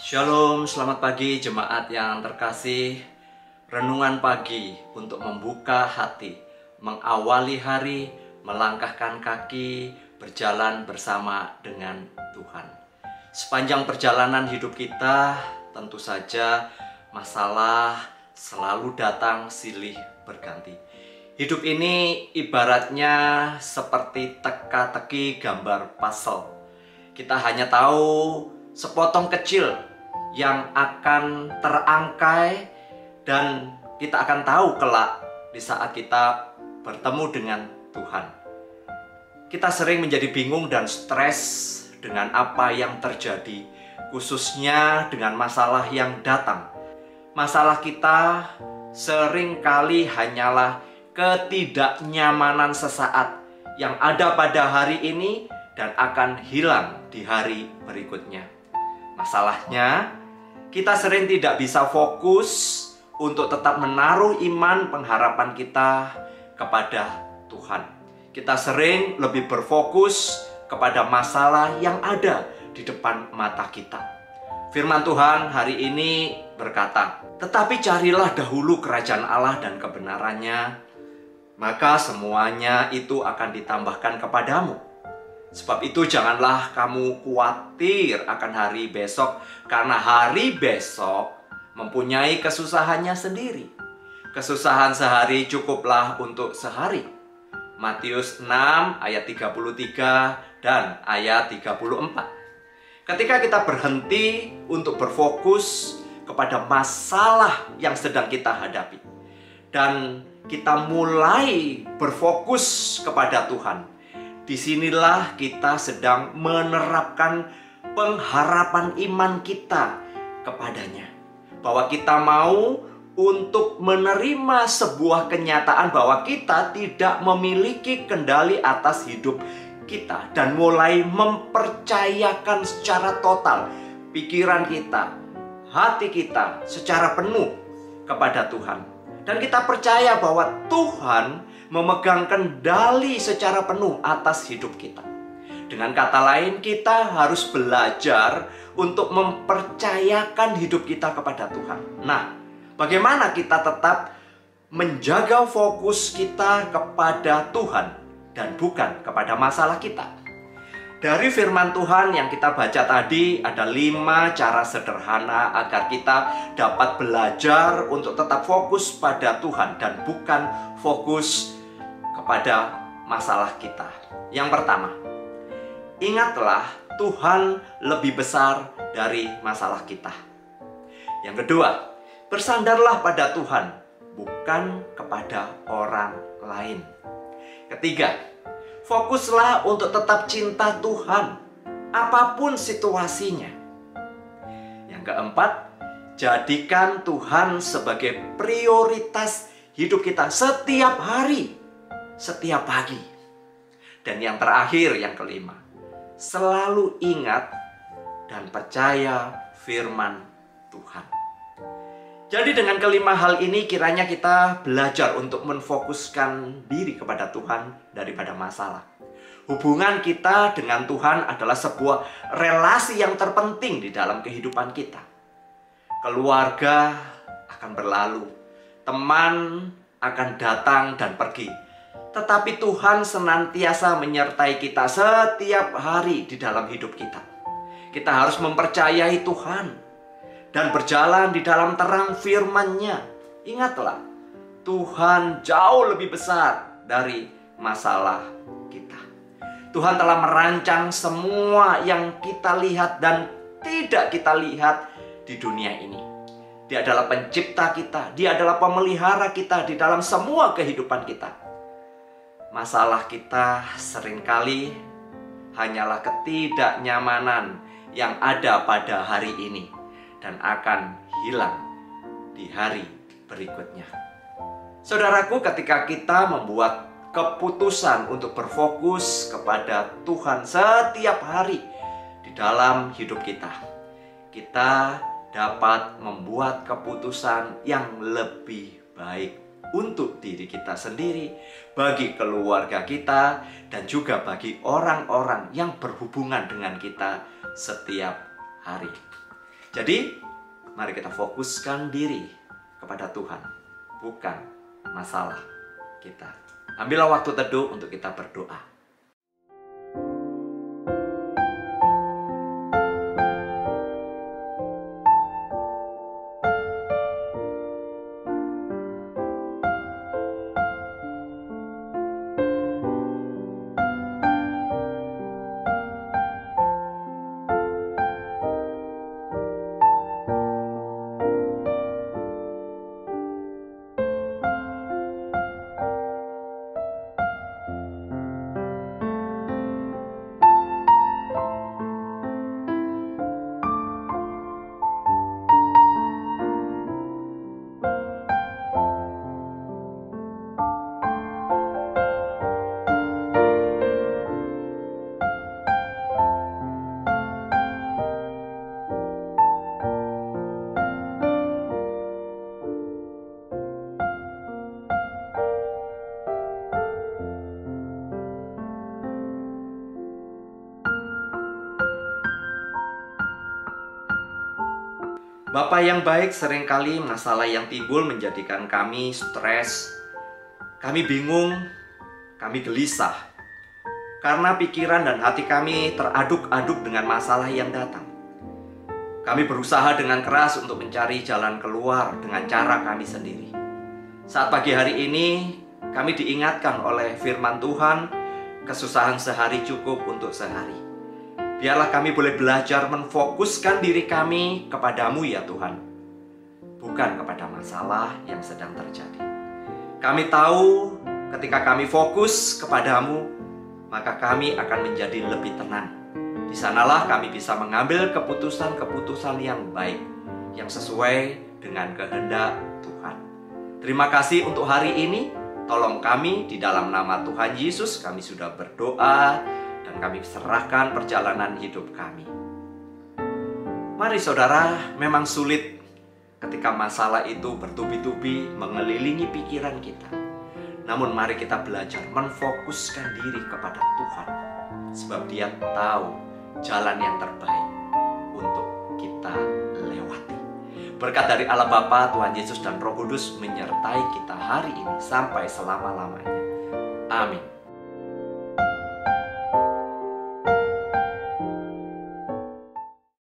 Shalom, selamat pagi jemaat yang terkasih. Renungan pagi untuk membuka hati, mengawali hari, melangkahkan kaki, berjalan bersama dengan Tuhan. Sepanjang perjalanan hidup kita, tentu saja masalah selalu datang silih berganti. Hidup ini ibaratnya seperti teka-teki gambar puzzle. Kita hanya tahu sepotong kecil yang akan terangkai, dan kita akan tahu kelak di saat kita bertemu dengan Tuhan. Kita sering menjadi bingung dan stres dengan apa yang terjadi, khususnya dengan masalah yang datang. Masalah kita seringkali hanyalah ketidaknyamanan sesaat yang ada pada hari ini dan akan hilang di hari berikutnya. Masalahnya, kita sering tidak bisa fokus untuk tetap menaruh iman pengharapan kita kepada Tuhan. Kita sering lebih berfokus kepada masalah yang ada di depan mata kita. Firman Tuhan hari ini berkata, "Tetapi carilah dahulu kerajaan Allah dan kebenarannya, maka semuanya itu akan ditambahkan kepadamu. Sebab itu janganlah kamu khawatir akan hari besok, karena hari besok mempunyai kesusahannya sendiri. Kesusahan sehari cukuplah untuk sehari." Matius 6 ayat 33 dan ayat 34. Ketika kita berhenti untuk berfokus kepada masalah yang sedang kita hadapi, dan kita mulai berfokus kepada Tuhan, disinilah kita sedang menerapkan pengharapan iman kita kepadanya. Bahwa kita mau untuk menerima sebuah kenyataan bahwa kita tidak memiliki kendali atas hidup kita, dan mulai mempercayakan secara total pikiran kita, hati kita secara penuh kepada Tuhan. Dan kita percaya bahwa Tuhan memegang kendali secara penuh atas hidup kita. Dengan kata lain, kita harus belajar untuk mempercayakan hidup kita kepada Tuhan. Nah, bagaimana kita tetap menjaga fokus kita kepada Tuhan dan bukan kepada masalah kita? Dari firman Tuhan yang kita baca tadi, ada 5 cara sederhana agar kita dapat belajar untuk tetap fokus pada Tuhan dan bukan fokus kepada masalah kita. Yang pertama, ingatlah Tuhan lebih besar dari masalah kita. Yang kedua, bersandarlah pada Tuhan, bukan kepada orang lain. Ketiga, fokuslah untuk tetap cinta Tuhan, apapun situasinya. Yang keempat, jadikan Tuhan sebagai prioritas hidup kita setiap hari, setiap pagi. Dan yang terakhir, yang kelima, selalu ingat dan percaya firman Tuhan. Jadi dengan kelima hal ini kiranya kita belajar untuk menfokuskan diri kepada Tuhan daripada masalah. Hubungan kita dengan Tuhan adalah sebuah relasi yang terpenting di dalam kehidupan kita. Keluarga akan berlalu, teman akan datang dan pergi, tetapi Tuhan senantiasa menyertai kita setiap hari di dalam hidup kita. Kita harus mempercayai Tuhan dan berjalan di dalam terang firman-Nya. Ingatlah, Tuhan jauh lebih besar dari masalah kita. Tuhan telah merancang semua yang kita lihat dan tidak kita lihat di dunia ini. Dia adalah pencipta kita, Dia adalah pemelihara kita di dalam semua kehidupan kita. Masalah kita seringkali hanyalah ketidaknyamanan yang ada pada hari ini dan akan hilang di hari berikutnya. Saudaraku, ketika kita membuat keputusan untuk berfokus kepada Tuhan setiap hari di dalam hidup kita, kita dapat membuat keputusan yang lebih baik untuk diri kita sendiri, bagi keluarga kita, dan juga bagi orang-orang yang berhubungan dengan kita setiap hari. Jadi, mari kita fokuskan diri kepada Tuhan, bukan masalah kita. Ambillah waktu teduh untuk kita berdoa. Bapa yang baik, seringkali masalah yang timbul menjadikan kami stres, kami bingung, kami gelisah. Karena pikiran dan hati kami teraduk-aduk dengan masalah yang datang. Kami berusaha dengan keras untuk mencari jalan keluar dengan cara kami sendiri. Saat pagi hari ini, kami diingatkan oleh firman Tuhan, kesusahan sehari cukup untuk sehari. Biarlah kami boleh belajar memfokuskan diri kami kepadamu ya Tuhan, bukan kepada masalah yang sedang terjadi. Kami tahu ketika kami fokus kepadamu, maka kami akan menjadi lebih tenang. Di sanalah kami bisa mengambil keputusan-keputusan yang baik, yang sesuai dengan kehendak Tuhan. Terima kasih untuk hari ini. Tolong kami di dalam nama Tuhan Yesus, kami sudah berdoa dan kami serahkan perjalanan hidup kami. Mari saudara, memang sulit ketika masalah itu bertubi-tubi mengelilingi pikiran kita. Namun mari kita belajar memfokuskan diri kepada Tuhan, sebab Dia tahu jalan yang terbaik untuk kita lewati. Berkat dari Allah Bapa, Tuhan Yesus dan Roh Kudus menyertai kita hari ini sampai selama-lamanya. Amin.